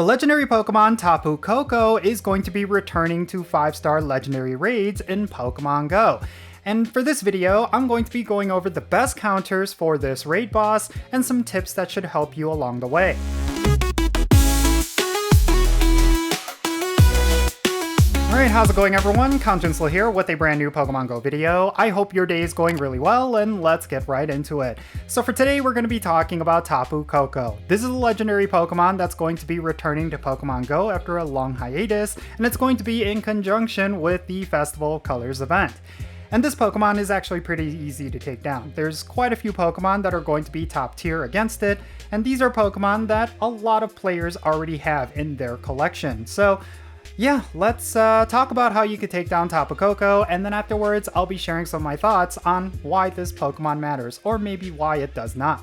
The legendary Pokemon Tapu Koko is going to be returning to 5-star legendary raids in Pokemon GO. And for this video, I'm going to be going over the best counters for this raid boss and some tips that should help you along the way. Alright, how's it going everyone? Jinsula here with a brand new Pokemon GO video. I hope your day is going really well, and let's get right into it. So for today, we're going to be talking about Tapu Koko. This is a legendary Pokemon that's going to be returning to Pokemon GO after a long hiatus, and it's going to be in conjunction with the Festival of Colors event. And this Pokemon is actually pretty easy to take down. There's quite a few Pokemon that are going to be top tier against it, and these are Pokemon that a lot of players already have in their collection. So yeah, let's talk about how you could take down Tapu Koko, and then afterwards I'll be sharing some of my thoughts on why this Pokemon matters, or maybe why it does not.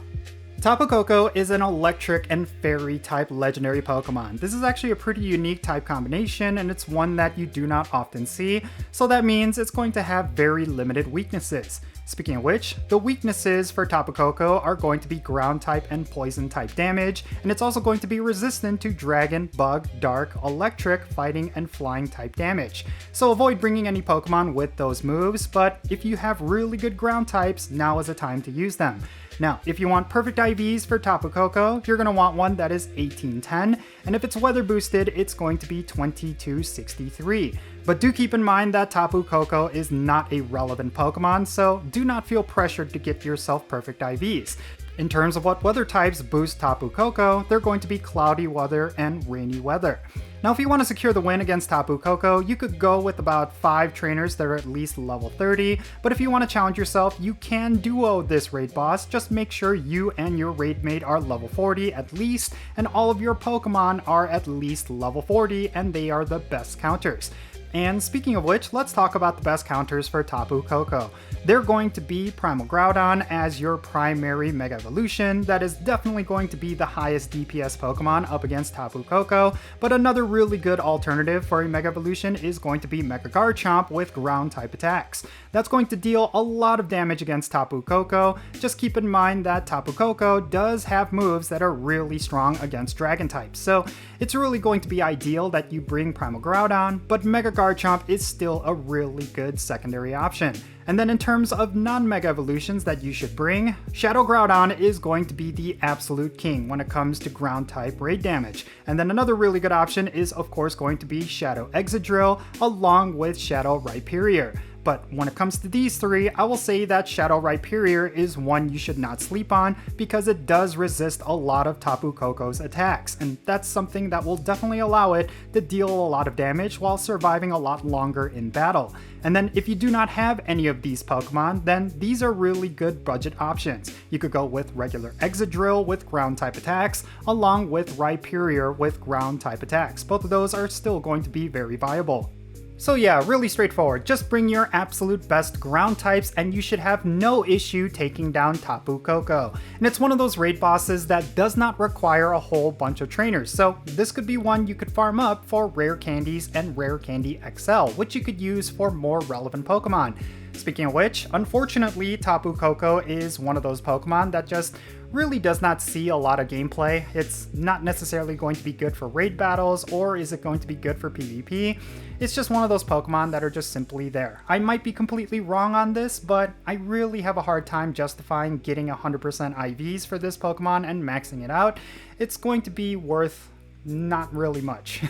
Tapu Koko is an electric and fairy type legendary Pokemon. This is actually a pretty unique type combination, and it's one that you do not often see, so that means it's going to have very limited weaknesses. Speaking of which, the weaknesses for Tapu Koko are going to be ground type and poison type damage, and it's also going to be resistant to dragon, bug, dark, electric, fighting, and flying type damage. So avoid bringing any Pokemon with those moves, but if you have really good ground types, now is the time to use them. Now, if you want perfect IVs for Tapu Koko, you're going to want one that is 1810, and if it's weather boosted, it's going to be 2263. But do keep in mind that Tapu Koko is not a relevant Pokemon, so do not feel pressured to get yourself perfect IVs. In terms of what weather types boost Tapu Koko, they're going to be cloudy weather and rainy weather. Now, if you want to secure the win against Tapu Koko, you could go with about 5 trainers that are at least level 30, but if you want to challenge yourself, you can duo this raid boss. Just make sure you and your raid mate are level 40 at least, and all of your Pokemon are at least level 40, and they are the best counters. And speaking of which, let's talk about the best counters for Tapu Koko. They're going to be Primal Groudon as your primary Mega Evolution. That is definitely going to be the highest DPS Pokemon up against Tapu Koko, but another really good alternative for a Mega Evolution is going to be Mega Garchomp with ground type attacks. That's going to deal a lot of damage against Tapu Koko. Just keep in mind that Tapu Koko does have moves that are really strong against Dragon types, so it's really going to be ideal that you bring Primal Groudon, but Mega Garchomp is still a really good secondary option. And then in terms of non-Mega Evolutions that you should bring, Shadow Groudon is going to be the absolute king when it comes to ground type raid damage. And then another really good option is of course going to be Shadow Excadrill along with Shadow Rhyperior. But when it comes to these three, I will say that Shadow Rhyperior is one you should not sleep on because it does resist a lot of Tapu Koko's attacks, and that's something that will definitely allow it to deal a lot of damage while surviving a lot longer in battle. And then if you do not have any of these Pokemon, then these are really good budget options. You could go with regular Excadrill with ground type attacks, along with Rhyperior with ground type attacks. Both of those are still going to be very viable. So yeah, really straightforward. Just bring your absolute best ground types and you should have no issue taking down Tapu Koko. And it's one of those raid bosses that does not require a whole bunch of trainers, so this could be one you could farm up for Rare Candies and Rare Candy XL, which you could use for more relevant Pokemon. Speaking of which, unfortunately, Tapu Koko is one of those Pokemon that just really does not see a lot of gameplay. It's not necessarily going to be good for raid battles, or is it going to be good for PvP? It's just one of those Pokemon that are just simply there. I might be completely wrong on this, but I really have a hard time justifying getting 100% IVs for this Pokemon and maxing it out. It's going to be worth not really much.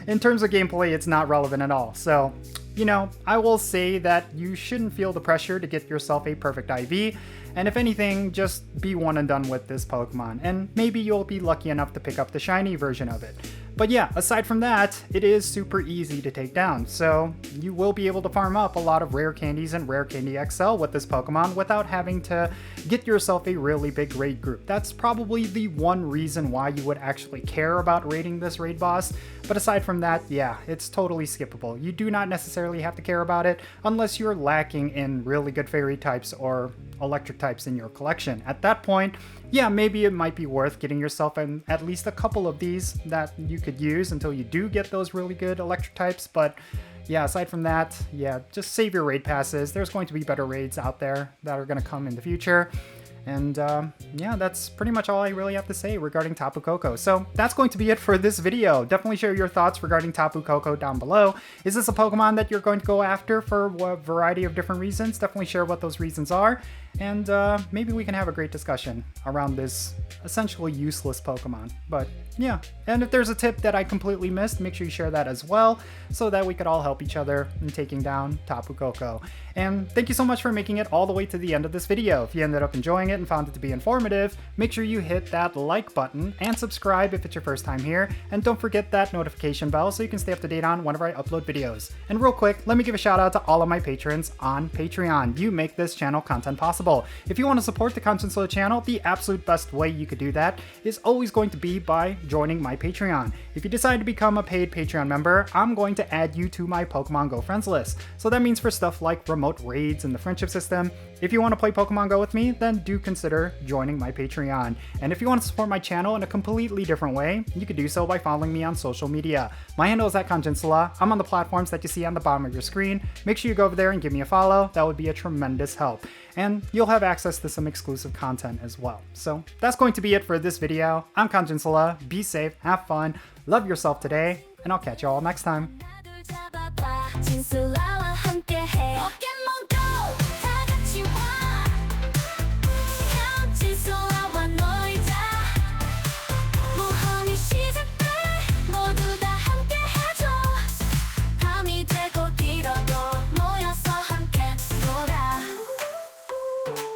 In terms of gameplay, it's not relevant at all. So, you know, I will say that you shouldn't feel the pressure to get yourself a perfect IV, and if anything, just be one and done with this Pokemon, and maybe you'll be lucky enough to pick up the shiny version of it. But yeah, aside from that, it is super easy to take down, so you will be able to farm up a lot of Rare Candies and Rare Candy XL with this Pokemon without having to get yourself a really big raid group. That's probably the one reason why you would actually care about raiding this raid boss, but aside from that, yeah, it's totally skippable. You do not necessarily have to care about it unless you're lacking in really good fairy types or electric types in your collection. At that point, yeah, maybe it might be worth getting yourself at least a couple of these that you could use until you do get those really good electric types, but yeah, aside from that, yeah, just save your raid passes. There's going to be better raids out there that are going to come in the future. And yeah, that's pretty much all I really have to say regarding Tapu Koko. So that's going to be it for this video. Definitely share your thoughts regarding Tapu Koko down below. Is this a Pokemon that you're going to go after for a variety of different reasons? Definitely share what those reasons are. And maybe we can have a great discussion around this essentially useless Pokemon. But yeah, and if there's a tip that I completely missed, make sure you share that as well, so that we could all help each other in taking down Tapu Koko. And thank you so much for making it all the way to the end of this video. If you ended up enjoying it and found it to be informative, make sure you hit that like button and subscribe if it's your first time here, and don't forget that notification bell so you can stay up to date on whenever I upload videos. And real quick, let me give a shout out to all of my patrons on Patreon. You make this channel content possible. If you want to support the Jinsula channel, the absolute best way you could do that is always going to be by joining my Patreon. If you decide to become a paid Patreon member, I'm going to add you to my Pokemon Go friends list. So that means for stuff like remote raids and the friendship system. If you want to play Pokemon Go with me, then do consider joining my Patreon. And if you want to support my channel in a completely different way, you could do so by following me on social media. My handle is @Jinsula. I'm on the platforms that you see on the bottom of your screen. Make sure you go over there and give me a follow. That would be a tremendous help. And you'll have access to some exclusive content as well. So that's going to be it for this video. I'm Jinsula. Be safe, have fun, love yourself today, and I'll catch you all next time.